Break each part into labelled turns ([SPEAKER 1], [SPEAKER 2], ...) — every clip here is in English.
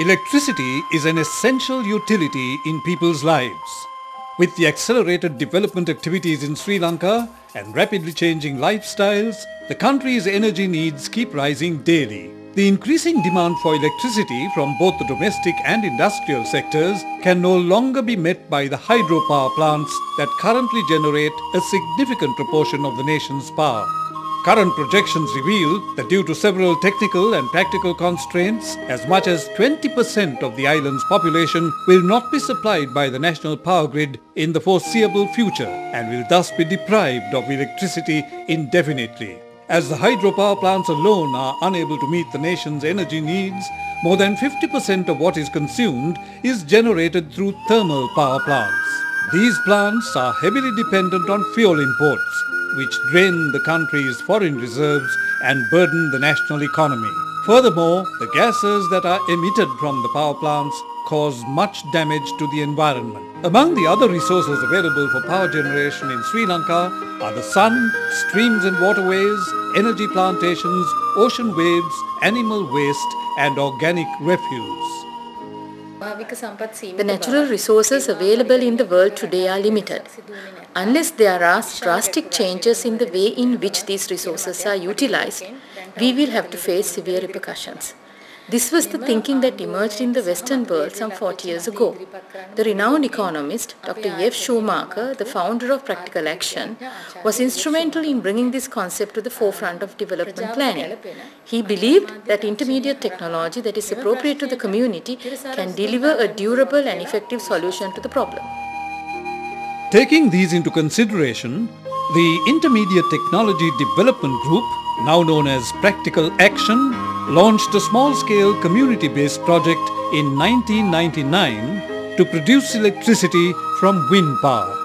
[SPEAKER 1] Electricity is an essential utility in people's lives. With the accelerated development activities in Sri Lanka and rapidly changing lifestyles, the country's energy needs keep rising daily. The increasing demand for electricity from both the domestic and industrial sectors can no longer be met by the hydropower plants that currently generate a significant proportion of the nation's power. Current projections reveal that due to several technical and practical constraints, as much as 20% of the island's population will not be supplied by the national power grid in the foreseeable future and will thus be deprived of electricity indefinitely. As the hydropower plants alone are unable to meet the nation's energy needs, more than 50% of what is consumed is generated through thermal power plants. These plants are heavily dependent on fuel imports, which drain the country's foreign reserves and burden the national economy. Furthermore, the gases that are emitted from the power plants cause much damage to the environment. Among the other resources available for power generation in Sri Lanka are the sun, streams and waterways, energy plantations, ocean waves, animal waste and organic refuse.
[SPEAKER 2] The natural resources available in the world today are limited. Unless there are drastic changes in the way in which these resources are utilized, we will have to face severe repercussions. This was the thinking that emerged in the Western world some 40 years ago. The renowned economist, Dr. F. Schumacher, the founder of Practical Action, was instrumental in bringing this concept to the forefront of development planning. He believed that intermediate technology that is appropriate to the community can deliver a durable and effective solution to the problem.
[SPEAKER 1] Taking these into consideration, the Intermediate Technology Development Group, now known as Practical Action, launched a small-scale community-based project in 1999 to produce electricity from wind power.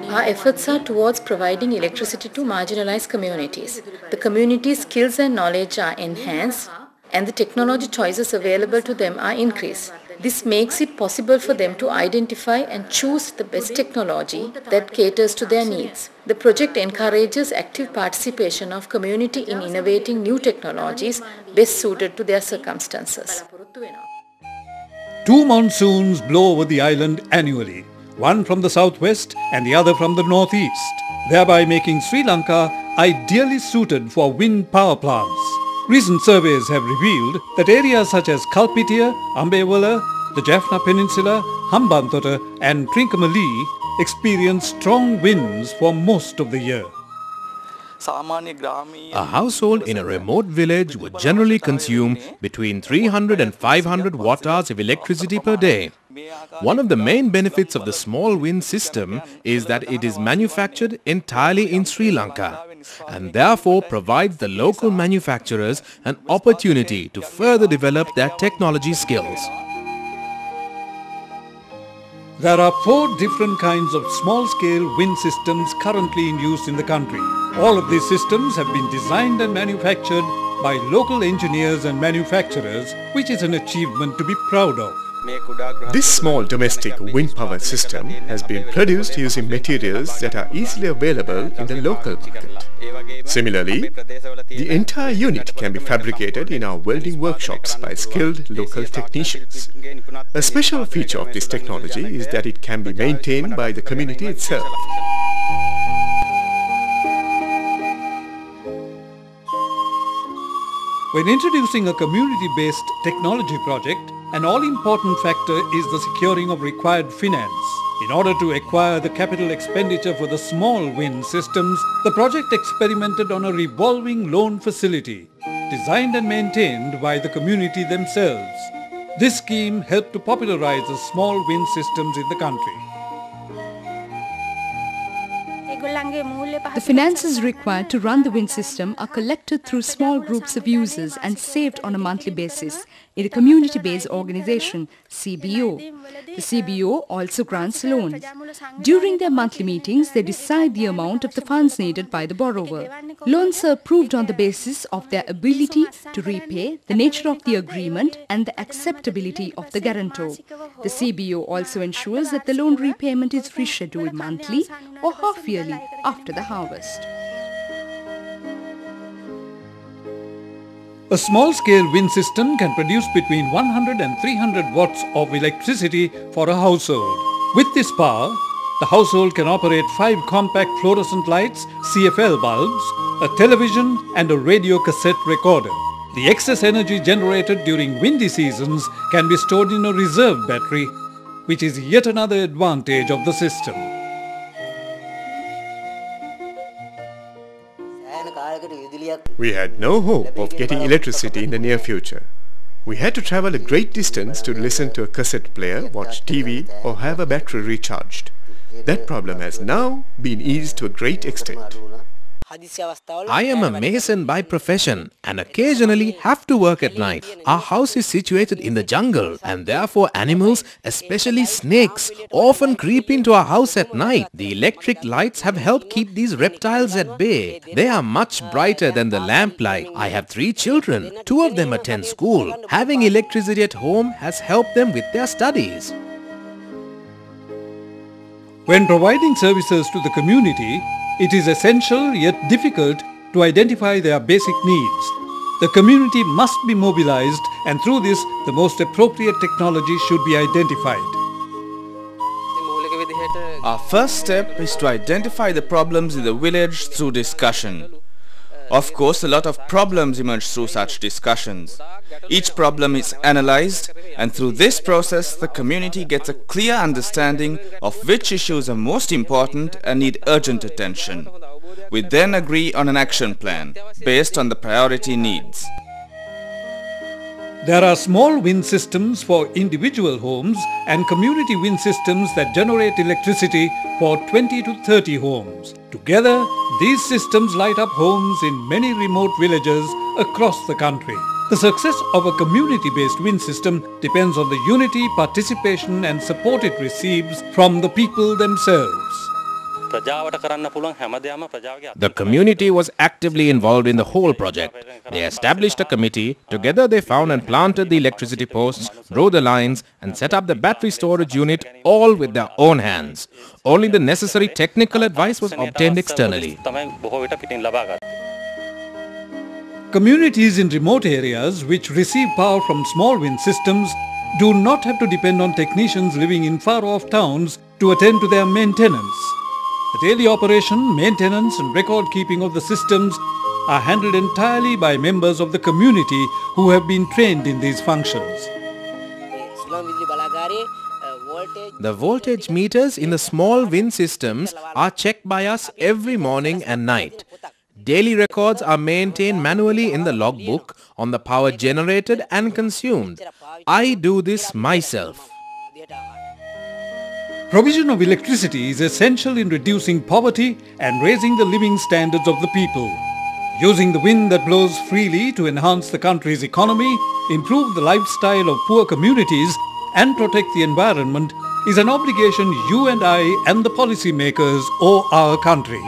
[SPEAKER 2] Our efforts are towards providing electricity to marginalized communities. The community's skills and knowledge are enhanced, and the technology choices available to them are increased. This makes it possible for them to identify and choose the best technology that caters to their needs. The project encourages active participation of community in innovating new technologies best suited to their circumstances.
[SPEAKER 1] 2 monsoons blow over the island annually, one from the southwest and the other from the northeast, thereby making Sri Lanka ideally suited for wind power plants. Recent surveys have revealed that areas such as Kalpitiya, Ambewala, the Jaffna Peninsula, Hambantota and Trincomalee experience strong winds for most of the year.
[SPEAKER 3] A household in a remote village would generally consume between 300 and 500 watt-hours of electricity per day. One of the main benefits of the small wind system is that it is manufactured entirely in Sri Lanka and therefore provides the local manufacturers an opportunity to further develop their technology skills.
[SPEAKER 1] There are 4 different kinds of small-scale wind systems currently in use in the country. All of these systems have been designed and manufactured by local engineers and manufacturers, which is an achievement to be proud of.
[SPEAKER 4] This small domestic wind power system has been produced using materials that are easily available in the local market. Similarly, the entire unit can be fabricated in our welding workshops by skilled local technicians. A special feature of this technology is that it can be maintained by the community itself.
[SPEAKER 1] When introducing a community-based technology project, an all-important factor is the securing of required finance. In order to acquire the capital expenditure for the small wind systems, the project experimented on a revolving loan facility, designed and maintained by the community themselves. This scheme helped to popularize the small wind systems in the country.
[SPEAKER 5] The finances required to run the wind system are collected through small groups of users and saved on a monthly basis in a community-based organization, CBO. The CBO also grants loans. During their monthly meetings, they decide the amount of the funds needed by the borrower. Loans are approved on the basis of their ability to repay, the nature of the agreement and the acceptability of the guarantor. The CBO also ensures that the loan repayment is rescheduled monthly or half-yearly after the harvest.
[SPEAKER 1] A small-scale wind system can produce between 100 and 300 watts of electricity for a household. With this power, the household can operate 5 compact fluorescent lights, CFL bulbs, a television and a radio cassette recorder. The excess energy generated during windy seasons can be stored in a reserve battery, which is yet another advantage of the system.
[SPEAKER 4] We had no hope of getting electricity in the near future. We had to travel a great distance to listen to a cassette player, watch TV or have a battery recharged. That problem has now been eased to a great extent.
[SPEAKER 3] I am a mason by profession and occasionally have to work at night. Our house is situated in the jungle and therefore animals, especially snakes, often creep into our house at night. The electric lights have helped keep these reptiles at bay. They are much brighter than the lamplight. I have 3 children. 2 of them attend school. Having electricity at home has helped them with their studies.
[SPEAKER 1] When providing services to the community, it is essential yet difficult to identify their basic needs. The community must be mobilized, and through this, the most appropriate technology should be identified.
[SPEAKER 6] Our first step is to identify the problems in the village through discussion. Of course, a lot of problems emerge through such discussions. Each problem is analyzed, and through this process the community gets a clear understanding of which issues are most important and need urgent attention. We then agree on an action plan based on the priority needs.
[SPEAKER 1] There are small wind systems for individual homes and community wind systems that generate electricity for 20 to 30 homes. Together, these systems light up homes in many remote villages across the country. The success of a community-based wind system depends on the unity, participation and support it receives from the people themselves.
[SPEAKER 3] The community was actively involved in the whole project. They established a committee. Together they found and planted the electricity posts, drew the lines and set up the battery storage unit, all with their own hands. Only the necessary technical advice was obtained externally.
[SPEAKER 1] Communities in remote areas which receive power from small wind systems do not have to depend on technicians living in far-off towns to attend to their maintenance. The daily operation, maintenance and record keeping of the systems are handled entirely by members of the community who have been trained in these functions.
[SPEAKER 3] The voltage meters in the small wind systems are checked by us every morning and night. Daily records are maintained manually in the logbook on the power generated and consumed. I do this myself.
[SPEAKER 1] Provision of electricity is essential in reducing poverty and raising the living standards of the people. Using the wind that blows freely to enhance the country's economy, improve the lifestyle of poor communities and protect the environment is an obligation you and I and the policymakers owe our country.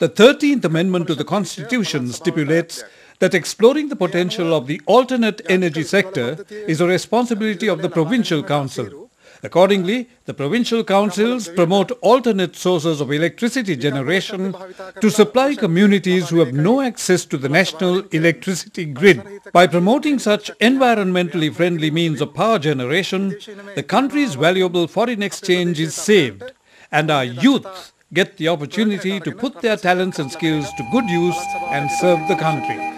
[SPEAKER 1] The 13th Amendment to the Constitution stipulates that exploring the potential of the alternate energy sector is a responsibility of the Provincial Council. Accordingly, the provincial councils promote alternate sources of electricity generation to supply communities who have no access to the national electricity grid. By promoting such environmentally friendly means of power generation, the country's valuable foreign exchange is saved, and our youth get the opportunity to put their talents and skills to good use and serve the country.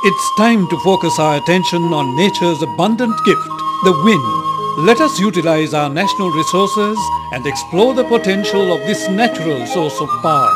[SPEAKER 1] It's time to focus our attention on nature's abundant gift, the wind. Let us utilize our national resources and explore the potential of this natural source of power.